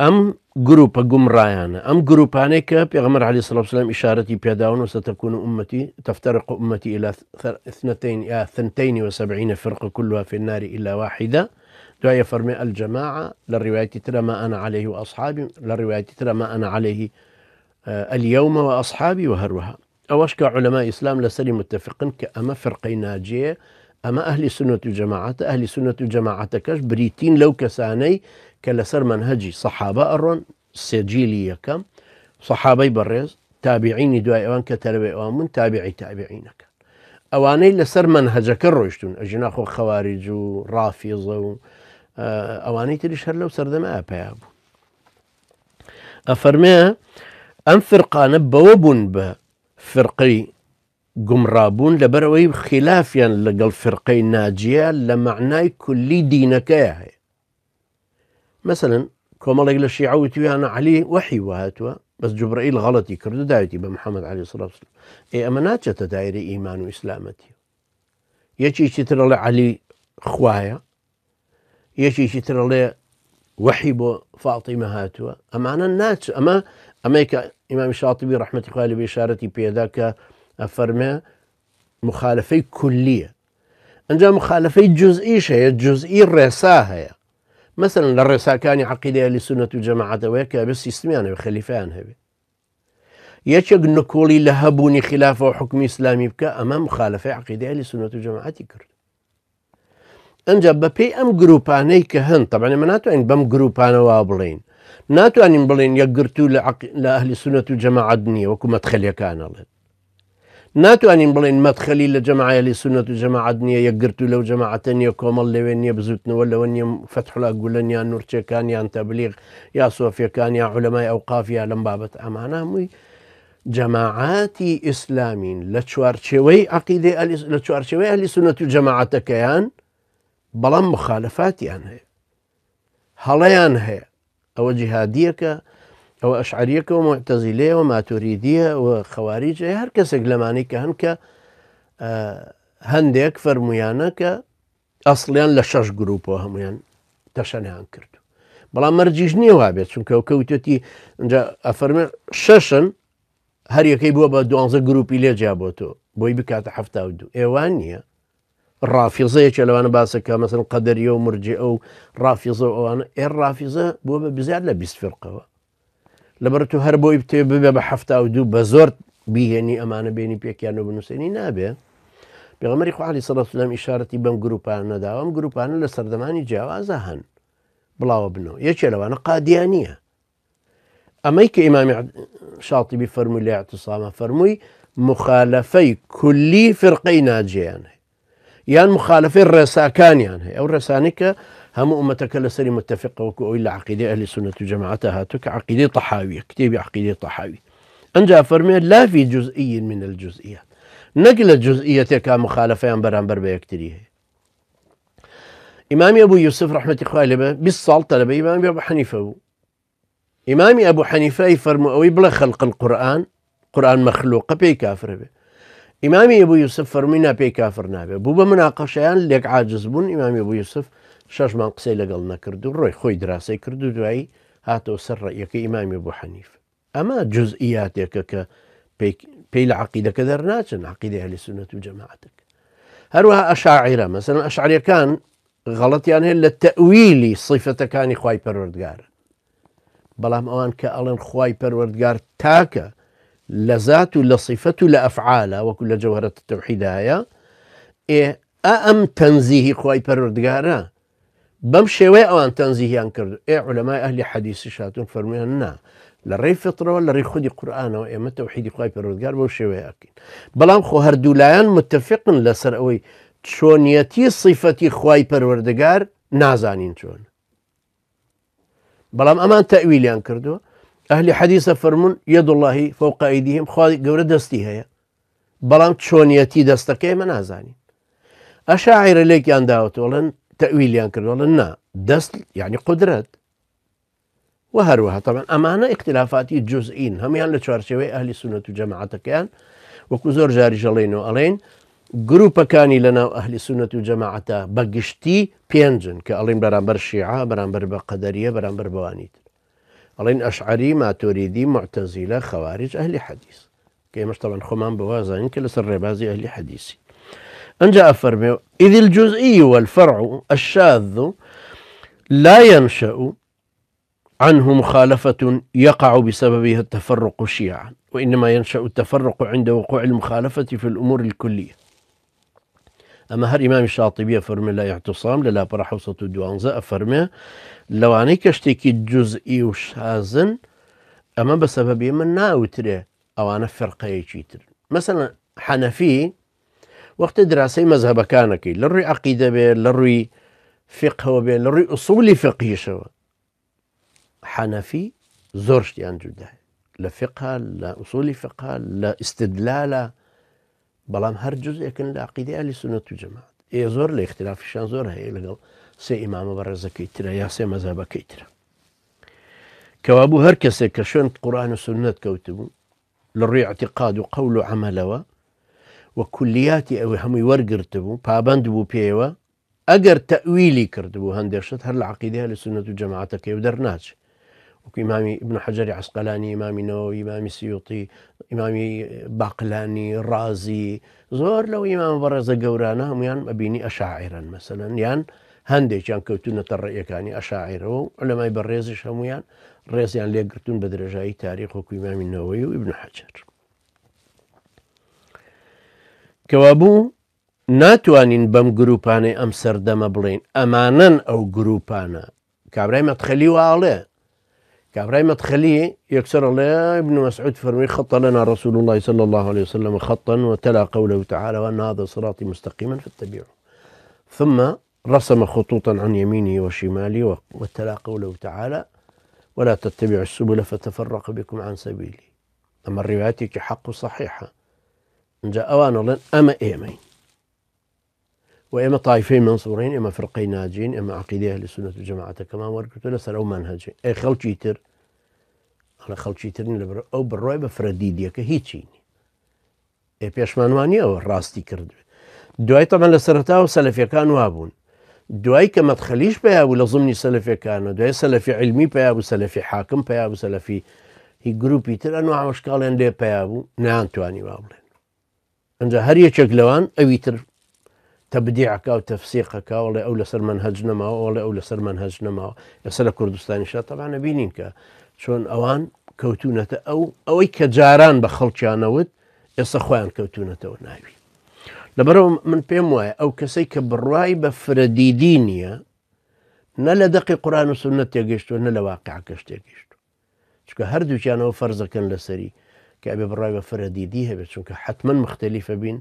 أم جروب جمرايانا أم جروباني كبيغمر عليه الصلاة والسلام إشارتي بيداون وستكون أمتي تفترق أمتي إلى 72 فرقة كلها في النار إلا واحدة. دعاية فرمي الجماعة للرواية ترى ما أنا عليه وأصحابي، للرواية ترى ما أنا عليه اليوم وأصحابي وهروها. أوشك علماء إسلام لسري متفقين كأما فرقي ناجية أما أهل سنة الجماعة، أهل سنة الجماعة كاش بريتين لو كساني كالسر منهجي صحابة أرون سجيلي يكم صحابي برز تابعيني دعاء أوان كتلبي أوان من تابعي تابعينك أواني لسر منهجك الرشتون أجناخو خوارج ورافض أواني تريش هر لو سردما أبيابو أفرميها أم فرقان بوبون بفرقي قمرابون لبروي خلافيا لقل فرقي ناجية لمعناي كلي دينك ياهي. مثلا كما لقل الشيعة ويتويانا عليه وحي وهاتوا بس جبرائيل غلط يكردو دايتي بمحمد عليه الصلاة والسلام اي امانات دايري ايمان واسلامتي يشي ترى علي خوايا يشي ترى وحي بو فاطمة هاتوا امانا الناس اما اميك امام الشاطبي رحمة الله عليه بإشارتي بيداك أفرمي مخالفي كلية أنجا مخالفي جزئي شيء الجزئي الرساها مثلا الرسا كان عقيدة لسنة الجماعة ويكا بس يسميانا بخليفان هبي يشق نكولي لهبوني خلافة وحكم إسلامي بكا أمام مخالفة عقيدة لسنة الجماعة كرد أنجا ببي أم جروباني كهن طبعا ما ناتو أن بم جروبانا وابلين ناتو أن بلين يقرتو لأهل سنة الجماعة دنيا وكما تخلي كان الله ناتو أن بلين مدخلي لجماعة لسنة الجماعة دنيا يقرتو لو جماعة تانية كوم الله ويني بزوتنا ولا ويني فتح لا قولن يا نور كان يا تبليغ يا صوفيا كان يا علماء أوقاف يا لمبابة أمانة مي جماعاتي إسلامين لتشوارشوي عقيدة لتشوارشوي أهل سنة الجماعة كيان بلام مخالفاتي عنها هليان هي أو جهادية أو أشعرية ومعتزلية وماتريدية وخوارجية هر كسك لماني هنك هنديك فرميانا أصليا لشش جروب وهم تشنهان كردو بلا مرجيجني وابيت شون كوكوتتي نجا أفرمي ششن هر يكي بوا بدوانزا جروبي لي جابوتو بوي بكات حفتا ودو إيوانيا الرافضة لو أنا باسك مثلا قدرية ومرجئة أو رافضة أو أنا الرافضة بوا بزياد لبس فرقة لبرتو هربوي بتبي بحفتا ودو بزورت بيهني أمانة بيني بيكيانو بنوسيني نابه بيغمر إخوة عليه الصلاة والسلام إشارتي بم جروبانا داوام جروبانا لسردماني جاوازا هن بلاو بنو يشي لو أنا قاديانية أميك إمام شاطبي فرمي لي اعتصامه فرمي مخالفي كلي فرقي ناجيان يعني مخالفي الرساكان يعني أو الرسانك هم أمتك لسري متفقة وكو إلا عقيدة أهل السنة جماعتها تك عقيدة طحاوية كتيب عقيدة طحاوي أنجا فرمي لا في جزئي من الجزئيات نقل جزئيتك مخالفة برانبر بيكتريه إمامي أبو يوسف رحمة الله عليه بالصال طلب إمامي أبو حنيفة إمامي أبو حنيفة يفرموا أو يبلغ خلق القرآن قرآن مخلوق بي كافر به إمامي أبو يوسف فرمينا بي كافر نابه بوبا مناقشيان ليك عاجز بون إمامي أبو يوسف شاش ما قسي لقلنا كردو روي خوي دراسي كردو دعي هاتو سر رأيك إمامي أبو حنيفة أما جزئياتك بي العقيدة كذرناتن عقيدة أهل السنة وجماعتك هروها أشاعرة مثلا أشعرية كان غلط يعني للتأويلي صفة كان خواي پروردگار بلام أوان كألن خواي پروردگار تاكا لذات لصفة لأفعال وكل جوهرة التوحيد هيا إيه أم تنزيه خواي پروردگارا بمشي أوان تنزيه أنكر إيه علماء أهل حديث شاتون فرمينا لري فطرة ولا ري خدي قرآن وإما توحيد خواي پروردگار بوشي أكيد بلام خو هردولايان متفقن لسر أوي شونيتي صفتي خواي پروردگار نازانين شون بلام أمان تأويليان كردو أهل حديث فرمون يد الله فوق أيديهم خواهي قورة دستي هيا بلام شونيتي دستكي ما نازانين أشاعر ليك يان داوت ولن تأويليان كردو ولن نا دست يعني قدرات وهروها طبعا أمانة اختلافاتي جزئين هم يعني لشوارشوي أهل السنة وجماعة كيان وكزور جاري جلينو ألين جروبا كاني لنا أهل السنة وجماعة بقشتي بينجن كألين برانبر الشيعة برانبر بقدرية برانبر بوانيت ئەڵێن ئەشعەری ماتۆریدی معتەزیلە خوارج ئەهلی حەدیث کە ئێمەش طبعاً خۆمان بەوازانین کە لەسەر ڕێبازی ئەهلی حەدیثی ئەنجا ئەفەرمێ إذ الجزئي والفرع الشاذ لا ينشأ عنه مخالفة يقع بسببها التفرق شيعا، وإنما ينشأ التفرق عند وقوع المخالفة في الأمور الكلية. أما هر إمام الشاطبي فرمي لا اعتصام للا برا حوصة دوانزة فرمي لو عنيك اشتكي جزئي وشازن أما بسبب من ناوتري أو أنا فرقية شيتر. مثلا حنفي وقت دراسي مذهب كانكي لروي عقيدة بي لروي فقه بي لروي أصول فقه شو حنفي زورشتي عن جده لا فقه لا أصول فقه لا استدلال بلام هر جزء يكن لعقيدة أهل السنة والجماعة إيه زور لاختلاف الشان زور هي لقل سي إمام برزة كيترا يا سي مذهب كيترا كوابو هر كسي كشون قرآن والسنة كوتبو للري اعتقاد وقول وعمل وكلياتي أو هم يورقرتبو بابندبو بيوا أجر تأويلي كردبو هندرشت هر العقيدة أهل السنة والجماعة كيو درناش وإمامي ابن حجر عسقلاني إمامي نووي إمامي سيوطي إمامي باقلاني رازي زور لو إمام برز قورانا هم يان أبيني أشاعرا مثلا يان هنديش يان كوتونة الرأي كاني أشاعر علماء بريزش هم يان ريز يان ليقرتون بدرجاي تاريخ إمامي النووي وابن حجر كوابو ناتوانين بم جروباني أم سردم بلين أمانا أو جروبانا كابراي مدخلي وعليه كابراي مدخلي يكسر الله ابن مسعود فرمي خط لنا رسول الله صلى الله عليه وسلم خطا وتلا قوله تعالى وأن هذا صراطي مستقيما فاتبعوه ثم رسم خطوطا عن يمينه وشماله وتلا قوله تعالى ولا تتبعوا السبل فتفرق بكم عن سبيلي. أما الروايات حق صحيحة جاء أوان الله أما إيمين وإما طائفين منصورين إما فرقين ناجين إما عقيدة أهل السنة والجماعة كما ورقت لسر أو منهجين أي خلشيتر على خلشيترين أو بالرأي بفرديدية كهيتشيني أي بيشمانواني أو راستي كرد دواي طبعا لسرتاو سلفي كان وابون دواي كما تخليش بها ولا ضمني سلفي كانوا دواي سلفي علمي بها وسلفي حاكم بها وسلفي هي جروبي تر أنواع مشكالين دي بها نعم تواني وابلين أنجا هرية شكلوان أويتر تبديعك أو تفسيقك ولا أولى سر منهجنا ما ولا أولى سر منهجنا ما يصل كردستان شا طبعا بينينك شون أوان كوتونة أو كجاران بخلشانود يصخوان كوتونة وناوي لبرو من بيمواي أو كسيك بالرواي بفرديدينيا نلا دقي قرآن وسنة يجيشتو نلا واقع كشتيجيشتو شكو هردو كانوا فرزة كان لسري كأبي بالرواي بفرديديها بس حتما مختلفة بين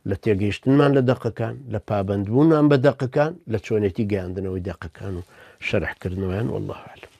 لتيجيشتن لدقة كان لبابندبون أم بدقة كان لتشونيتي عندنا ودقة كانوا شرح كرنوان والله أعلم.